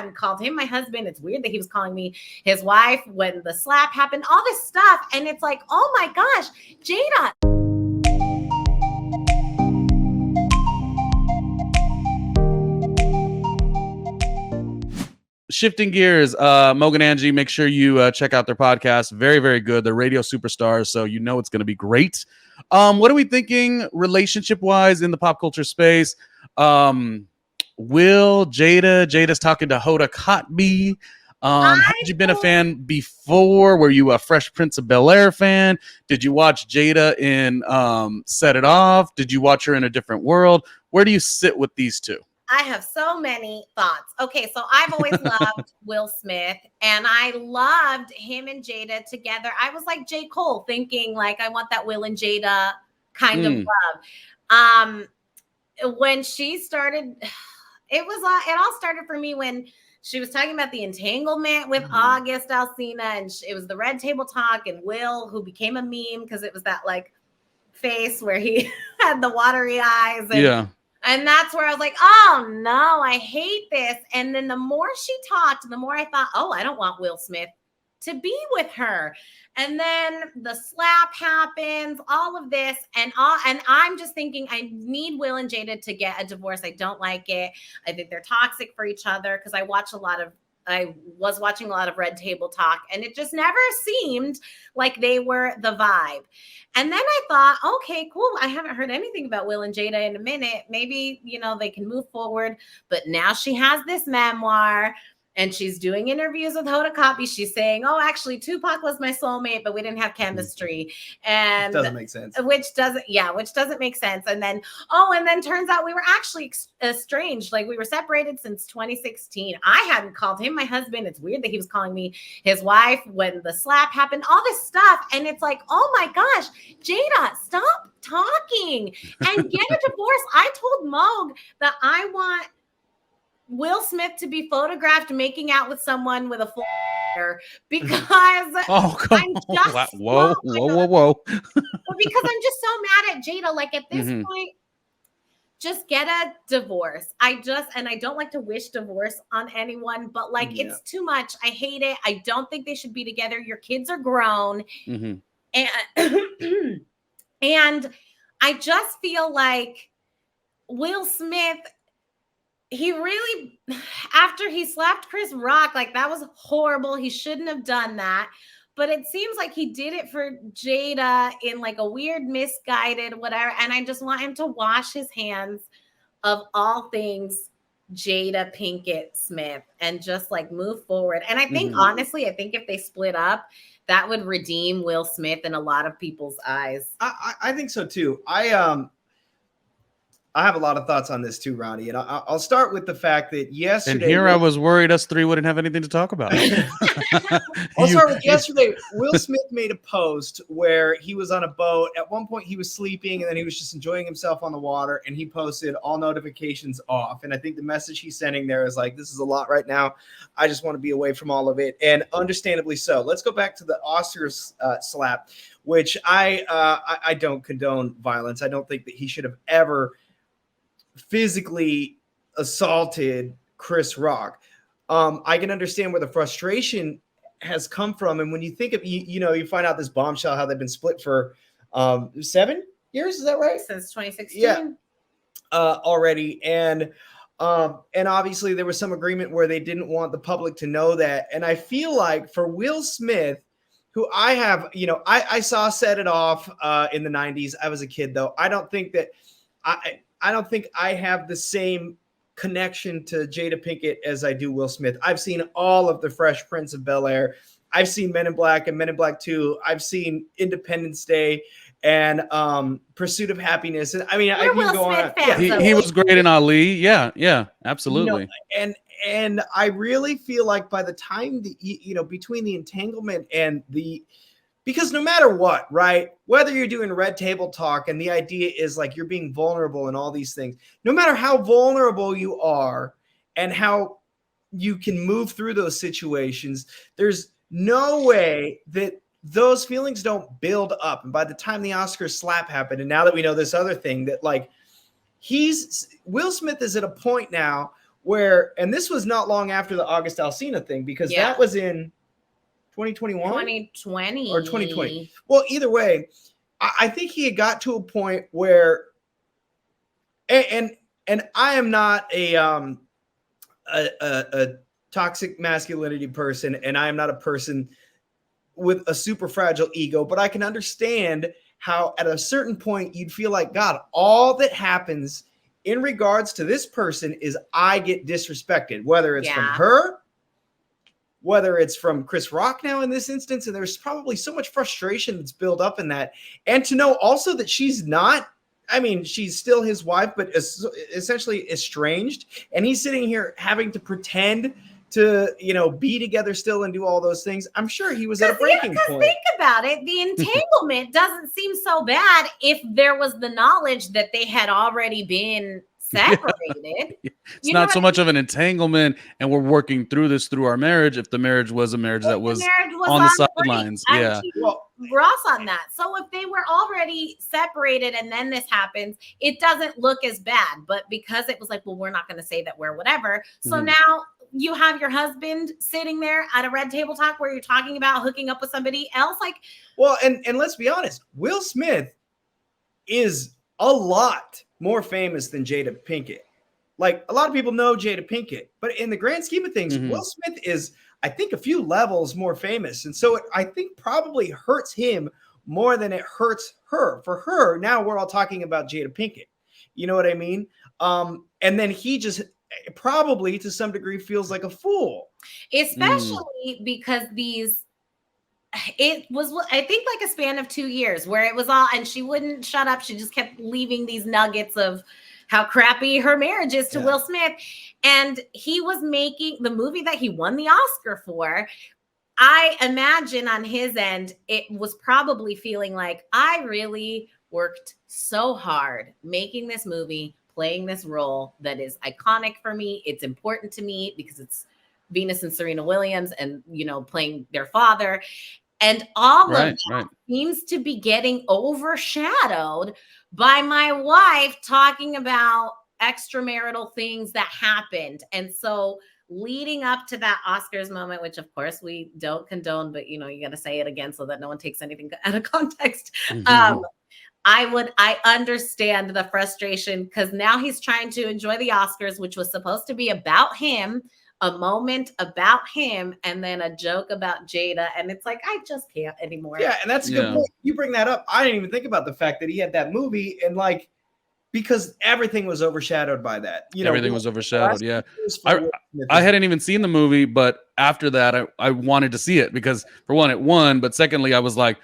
hadn't called him my husband. It's weird that he was calling me his wife when the slap happened, all this stuff. And it's like, oh my gosh, Jada. Shifting gears, Mogan Angie, make sure you check out their podcast. Very, very good. They're radio superstars, so you know it's going to be great. What are we thinking relationship-wise in the pop culture space? Jada's talking to Hoda Kotb. Had you been a fan before? Were you a Fresh Prince of Bel-Air fan? Did you watch Jada in Set It Off? Did you watch her in A Different World? Where do you sit with these two? I have so many thoughts. Okay, so I've always loved Will Smith, and I loved him and Jada together. I was like J. Cole, thinking like I want that Will and Jada kind of love. When she started, it all started for me when she was talking about the entanglement with August Alsina, and it was the Red Table Talk, and Will, who became a meme because it was that like face where he had the watery eyes. And, And that's where I was like, oh no, I hate this. And then the more she talked, the more I thought, oh, I don't want Will Smith to be with her. And then the slap happens, all of this, and I'm just thinking I need Will and Jada to get a divorce. I don't like it. I think they're toxic for each other because I was watching a lot of Red Table Talk, and it just never seemed like they were the vibe. And then I thought, okay, cool. I haven't heard anything about Will and Jada in a minute. Maybe, they can move forward. But now she has this memoir, and she's doing interviews with Hoda Kotb. She's saying, oh, actually, Tupac was my soulmate, but we didn't have chemistry. And it doesn't make sense. Which doesn't make sense. And then, turns out we were actually estranged. Like, we were separated since 2016. I hadn't called him my husband. It's weird that he was calling me his wife when the slap happened, all this stuff. And it's like, oh my gosh, Jada, stop talking and get a divorce. I told Moog that I want Will Smith to be photographed making out with someone with a full hair because whoa. Because I'm just so mad at Jada. Like, at this point, just get a divorce. I don't like to wish divorce on anyone, but it's too much. I hate it. I don't think they should be together. Your kids are grown. And and I just feel like Will Smith, he really, after he slapped Chris Rock, like, that was horrible. He shouldn't have done that. But it seems like he did it for Jada in like a weird, misguided, whatever. And I just want him to wash his hands of all things Jada Pinkett Smith and just like move forward. And I think, honestly, if they split up, that would redeem Will Smith in a lot of people's eyes. I think so too. I have a lot of thoughts on this too, Ronnie, and I'll start with the fact that yesterday. And here I was worried us three wouldn't have anything to talk about. I'll start with yesterday. Will Smith made a post where he was on a boat. At one point, he was sleeping, and then he was just enjoying himself on the water. And he posted all notifications off. And I think the message he's sending there is like, "This is a lot right now. I just want to be away from all of it," and understandably so. Let's go back to the Oscars slap, which I don't condone violence. I don't think that he should have ever physically assaulted Chris Rock. I can understand where the frustration has come from. And when you think of, you find out this bombshell, how they've been split for 7 years. Is that right? Since 2016. Yeah. Already. And obviously there was some agreement where they didn't want the public to know that. And I feel like for Will Smith, who I have, I saw Set It Off in the 90s. I was a kid though. I don't think I have the same connection to Jada Pinkett as I do Will Smith. I've seen all of the Fresh Prince of Bel-Air. I've seen Men in Black and Men in Black 2. I've seen Independence Day and Pursuit of Happiness. And I mean, I can go on. Yeah. He was great in Ali. Yeah, absolutely. And I really feel like by the time between the entanglement and because no matter what, right, whether you're doing Red Table Talk and the idea is like you're being vulnerable and all these things, no matter how vulnerable you are and how you can move through those situations, there's no way that those feelings don't build up. And by the time the Oscar slap happened, and now that we know this other thing, that like Will Smith is at a point now and this was not long after the August Alsina thing, because that was in 2021, 2020 or 2020. Well, either way, I think he had got to a point where, and I am not a toxic masculinity person, and I am not a person with a super fragile ego, but I can understand how at a certain point you'd feel like, God, all that happens in regards to this person is I get disrespected, whether it's from her, whether it's from Chris Rock now in this instance. And there's probably so much frustration that's built up in that. And to know also that she's not, I mean, she's still his wife, but essentially estranged. And he's sitting here having to pretend to, you know, be together still and do all those things. I'm sure he was at a breaking point. Think about it. The entanglement doesn't seem so bad if there was the knowledge that they had already been separated. It's not so much of an entanglement, and we're working through this through our marriage. If the marriage was a marriage that was on the sidelines, Ross on that. So if they were already separated and then this happens, it doesn't look as bad. But because it was like, well, we're not going to say that we're whatever. So now you have your husband sitting there at a red table talk where you're talking about hooking up with somebody else. Like, well, and let's be honest, Will Smith is a lot more famous than Jada Pinkett. Like, a lot of people know Jada Pinkett, but in the grand scheme of things, Will Smith is, I think, a few levels more famous. And so I think probably hurts him more than it hurts her. For her, now we're all talking about Jada Pinkett. You know what I mean? And then he just probably to some degree feels like a fool. Especially because it was, I think, like a span of 2 years where it was all, and she wouldn't shut up. She just kept leaving these nuggets of how crappy her marriage is to Will Smith. And he was making the movie that he won the Oscar for. I imagine on his end, it was probably feeling like, I really worked so hard making this movie, playing this role that is iconic for me. It's important to me because it's Venus and Serena Williams and, you know, playing their father. And all of that seems to be getting overshadowed by my wife talking about extramarital things that happened. And so leading up to that Oscars moment, which of course we don't condone, but you know, you got to say it again so that no one takes anything out of context. I understand the frustration because now he's trying to enjoy the Oscars, which was supposed to be about him, a moment about him, and then a joke about Jada. And it's like, I just can't anymore. Yeah, and that's a good point. You bring that up. I didn't even think about the fact that he had that movie, and like, because everything was overshadowed by that. You know, everything was overshadowed. Yeah. I hadn't even seen the movie, but after that, I wanted to see it because for one, it won. But secondly, I was like,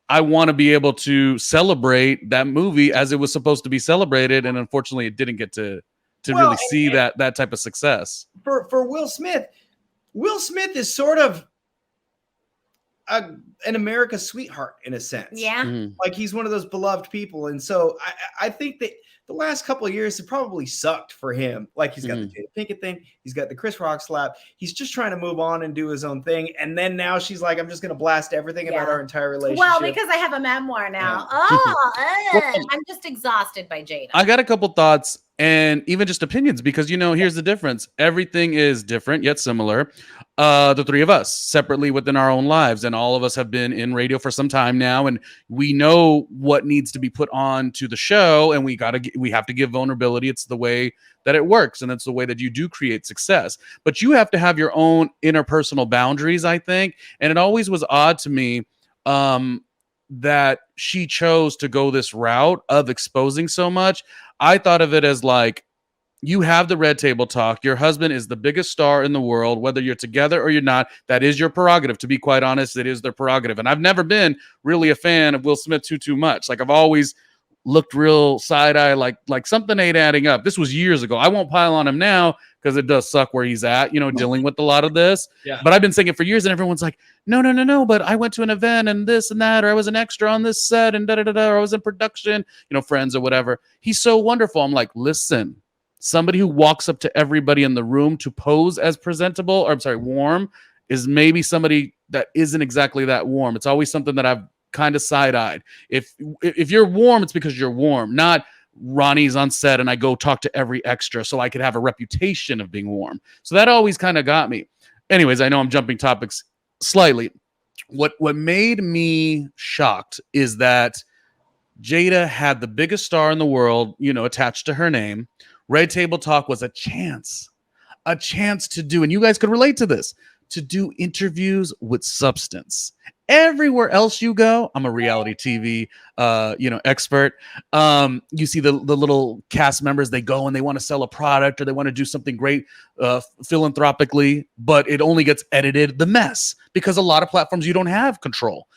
I want to be able to celebrate that movie as it was supposed to be celebrated. And unfortunately, it didn't get to really see that type of success. For Will Smith is sort of an America's sweetheart in a sense. Yeah. Like, he's one of those beloved people. And so I think that the last couple of years have probably sucked for him. Like, he's got the Jada Pinkett thing. He's got the Chris Rock slap. He's just trying to move on and do his own thing. And then now she's like, I'm just going to blast everything about our entire relationship. Well, because I have a memoir now. I'm just exhausted by Jada. I got a couple thoughts and even just opinions because, you know, here's the difference. Everything is different yet similar. The three of us separately within our own lives, and all of us have been in radio for some time now, and we know what needs to be put on to the show, and we have to give vulnerability. It's the way that it works, and it's the way that you do create success. But you have to have your own interpersonal boundaries, I think. And it always was odd to me that she chose to go this route of exposing so much. I thought of it as like, you have the red table talk. Your husband is the biggest star in the world, whether you're together or you're not. That is your prerogative. To be quite honest, it is their prerogative. And I've never been really a fan of Will Smith too much. Like, I've always looked real side eye, like something ain't adding up. This was years ago. I won't pile on him now because it does suck where he's at, you know, dealing with a lot of this. Yeah. But I've been saying it for years, and everyone's like, no. But I went to an event and this and that, or I was an extra on this set and or I was in production, you know, Friends or whatever. He's so wonderful. I'm like, listen. Somebody who walks up to everybody in the room to pose as presentable, or I'm sorry, warm, is maybe somebody that isn't exactly that warm. It's always something that I've kind of side-eyed. If you're warm, it's because you're warm, not Ronnie's on set and I go talk to every extra so I could have a reputation of being warm. So that always kind of got me. Anyways, I know I'm jumping topics slightly. What made me shocked is that Jada had the biggest star in the world, attached to her name. Red Table Talk was a chance to do, and you guys could relate to this, to do interviews with substance. Everywhere else you go, I'm a reality TV, expert. You see the little cast members, they go and they want to sell a product or they want to do something great philanthropically, but it only gets edited the mess because a lot of platforms you don't have control.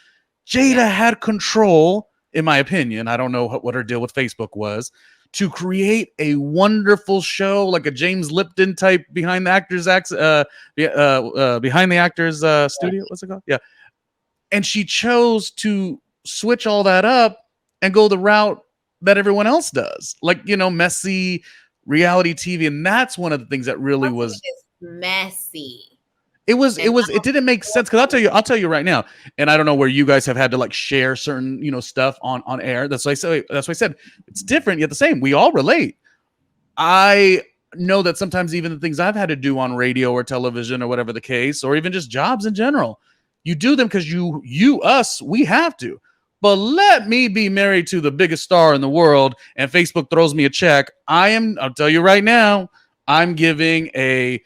Jada had control, in my opinion. I don't know what her deal with Facebook was, to create a wonderful show, like a James Lipton type behind the actors studio. What's it called? Yeah. And she chose to switch all that up and go the route that everyone else does, like, messy reality TV. And that's one of the things that really was messy. It didn't make sense, because I'll tell you right now, and I don't know where you guys have had to like share certain stuff on air. That's why I said it's different yet the same. We all relate. I know that sometimes even the things I've had to do on radio or television or whatever the case, or even just jobs in general, you do them because we have to. But let me be married to the biggest star in the world and Facebook throws me a check. I'll tell you right now, I'm giving an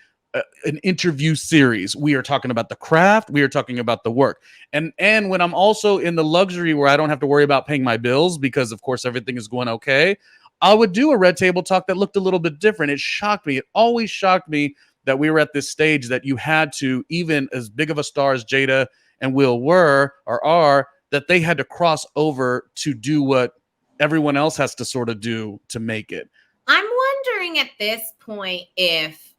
interview series. We are talking about the craft. We are talking about the work. And when I'm also in the luxury where I don't have to worry about paying my bills because, of course, everything is going okay, I would do a Red Table Talk that looked a little bit different. It shocked me. It always shocked me that we were at this stage that you had to, even as big of a star as Jada and Will were or are, that they had to cross over to do what everyone else has to sort of do to make it. I'm wondering at this point if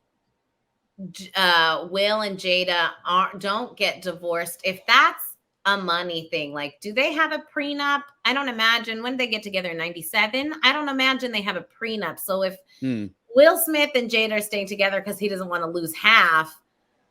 Will and Jada don't get divorced, if that's a money thing. Like, do they have a prenup? I don't imagine. When did they get together, in 97? I don't imagine they have a prenup. So if Will Smith and Jada are staying together because he doesn't want to lose half,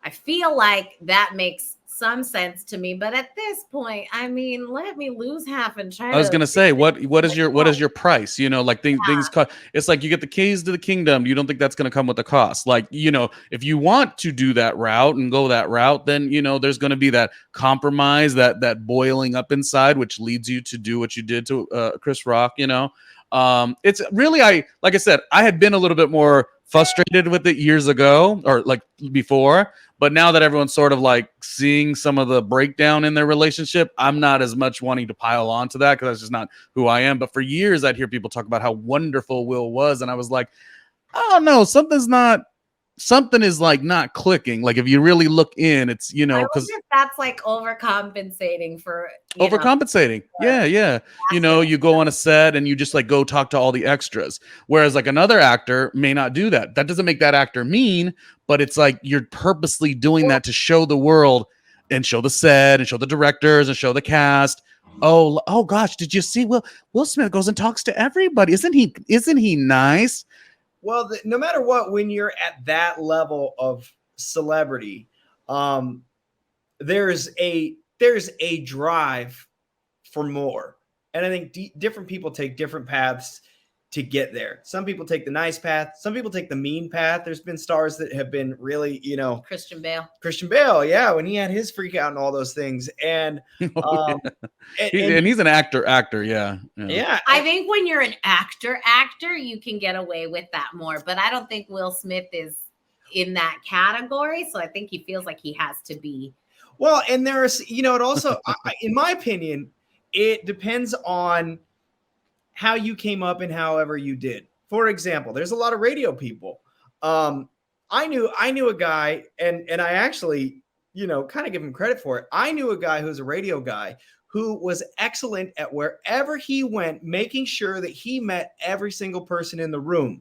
I feel like that makes some sense to me. But at this point, I mean, let me lose half and try. I was gonna say, what is your price? Things cost. It's like you get the keys to the kingdom. You don't think that's gonna come with a cost? Like, if you want to do that route and go that route, then there's gonna be that compromise, that boiling up inside, which leads you to do what you did to Chris Rock. It's really, like I said, I had been a little bit more frustrated with it years ago, or like before. But now that everyone's sort of like seeing some of the breakdown in their relationship, I'm not as much wanting to pile on to that because that's just not who I am. But for years, I'd hear people talk about how wonderful Will was. And I was like, oh no, something is like not clicking. Like if you really look in, it's, because that's like overcompensating for overcompensating. Yeah. You go on a set and you just like go talk to all the extras. Whereas like another actor may not do that. That doesn't make that actor mean, but it's like you're purposely doing that to show the world and show the set and show the directors and show the cast. Oh gosh, did you see Will Smith goes and talks to everybody? Isn't he nice? Well, no matter what, when you're at that level of celebrity, there's a drive for more. And I think different people take different paths to get there. Some people take the nice path. Some people take the mean path. There's been stars that have been really, Christian Bale. Yeah, when he had his freak out and all those things. And and he's an actor. Yeah. I think when you're an actor, you can get away with that more. But I don't think Will Smith is in that category. So I think he feels like he has to be. Well, and there's, it also, in my opinion, it depends on how you came up and however you did. For example, there's a lot of radio people. I knew a guy, and I actually, kind of give him credit for it. I knew a guy who's a radio guy who was excellent at wherever he went, making sure that he met every single person in the room.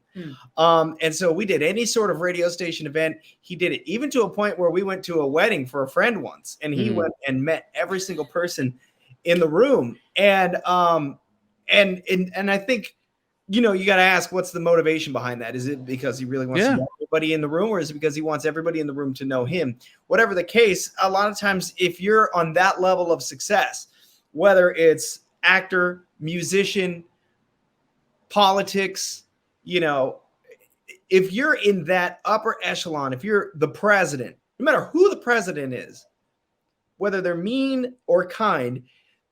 And so we did any sort of radio station event. He did it even to a point where we went to a wedding for a friend once, and he went and met every single person in the room. And I think, you got to ask, what's the motivation behind that? Is it because he really wants to know everybody in the room, or is it because he wants everybody in the room to know him? Whatever the case, a lot of times if you're on that level of success, whether it's actor, musician, politics, you know, if you're in that upper echelon, if you're the president, no matter who the president is, whether they're mean or kind,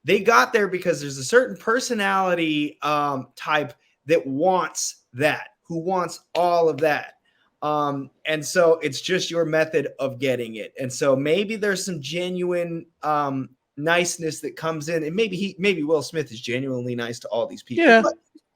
they got there because there's a certain personality type that wants that, who wants all of that. And so it's just your method of getting it. And so maybe there's some genuine niceness that comes in, and maybe Will Smith is genuinely nice to all these people. Yeah. But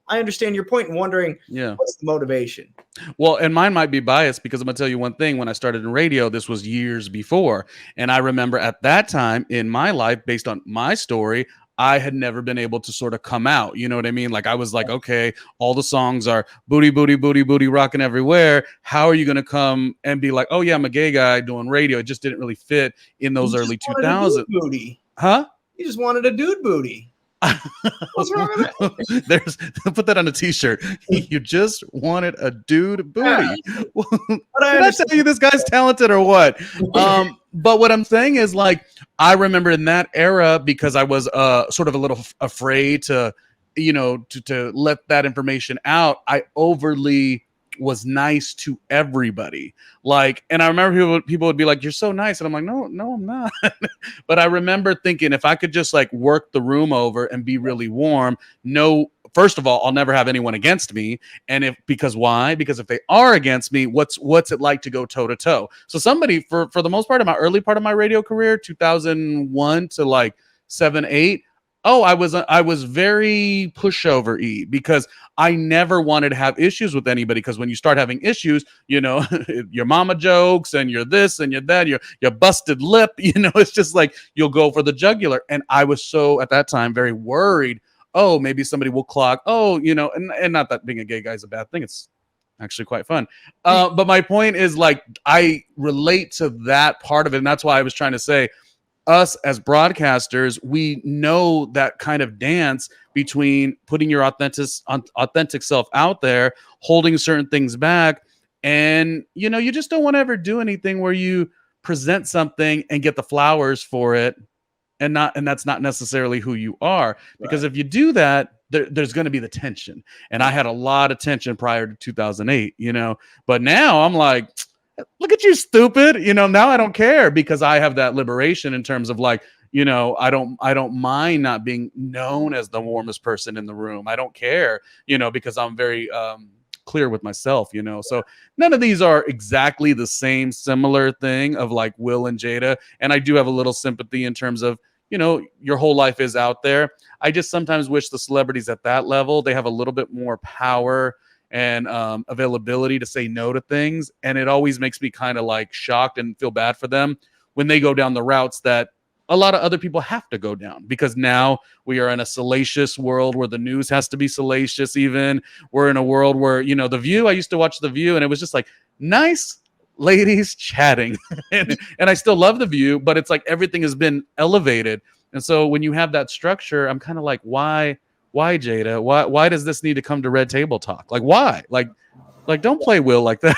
I understand your point in wondering what's the motivation. Well, and mine might be biased because I'm gonna tell you one thing. When I started in radio, this was years before, and I remember at that time in my life, based on my story, I had never been able to sort of come out. You know what I mean? Like I was like, okay, all the songs are booty, booty, booty, booty, rocking everywhere. How are you gonna come and be like, oh yeah, I'm a gay guy doing radio? It just didn't really fit in those early 2000s. Booty, huh? You just wanted a dude booty. What's wrong with that? There's put that on a t-shirt. You just wanted a dude booty. Did I tell you this guy's talented or what? But what I'm saying is, like, I remember in that era, because I was sort of a little afraid to, you know, to let that information out, I overly was nice to everybody. Like, and I remember people would be like, you're so nice. And I'm like, no, I'm not. But I remember thinking, if I could just like work the room over and be really warm, first of all, I'll never have anyone against me. And why? Because if they are against me, what's it like to go toe to toe? So somebody for the most part of my early part of my radio career, 2001 to like 7, 8, I was very pushover-y because I never wanted to have issues with anybody. Because when you start having issues, you know, your mama jokes and you're this and you're that, your busted lip, you know, it's just like you'll go for the jugular. And I was so at that time very worried. Oh, maybe somebody will clock. Oh, you know, and not that being a gay guy is a bad thing. It's actually quite fun. But my point is, like, I relate to that part of it, and that's why I was trying to say, us as broadcasters, we know that kind of dance between putting your authentic self out there, holding certain things back, and you know, you just don't want to ever do anything where you present something and get the flowers for it, and that's not necessarily who you are. Because if you do that, there's going to be the tension, and I had a lot of tension prior to 2008, you know. But now I'm like, look at you, stupid. You know, now I don't care because I have that liberation in terms of, like, you know, I don't mind not being known as the warmest person in the room. I don't care, you know, because I'm very clear with myself, you know. So none of these are exactly the same similar thing of like Will and Jada. And I do have a little sympathy in terms of, you know, your whole life is out there. I just sometimes wish the celebrities at that level, they have a little bit more power and availability to say no to things. And it always makes me kind of like shocked and feel bad for them when they go down the routes that a lot of other people have to go down, because now we are in a salacious world where the news has to be salacious. Even we're in a world where, you know, The View, I used to watch The View and it was just like nice ladies chatting and I still love The View, but it's like everything has been elevated. And so when you have that structure, I'm kind of like, why Jada? Why does this need to come to Red Table Talk? Like, why? Like don't play Will like that.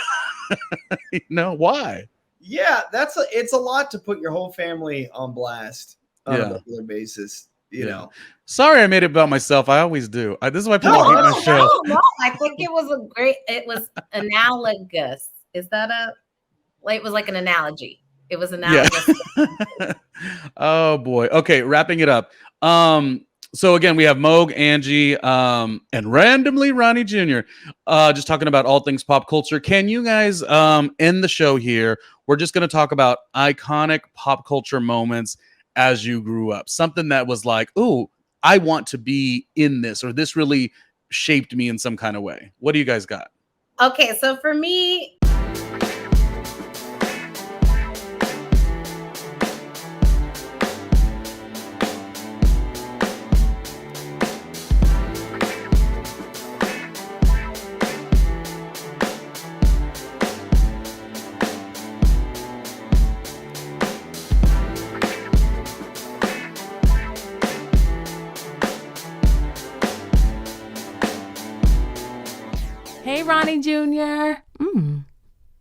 You know, why? Yeah, it's a lot to put your whole family on blast on a regular basis. You know. Sorry, I made it about myself. I always do. This is why people hate my show. No, I think it was analogous. Is that it was like an analogy. It was analogous. Yeah. Oh boy. Okay, wrapping it up. So again, we have Moog, Angie, and randomly Ronnie Jr. Just talking about all things pop culture. Can you guys end the show here? We're just going to talk about iconic pop culture moments as you grew up. Something that was like, ooh, I want to be in this, or this really shaped me in some kind of way. What do you guys got? Okay, so for me, Hey, Ronnie Jr.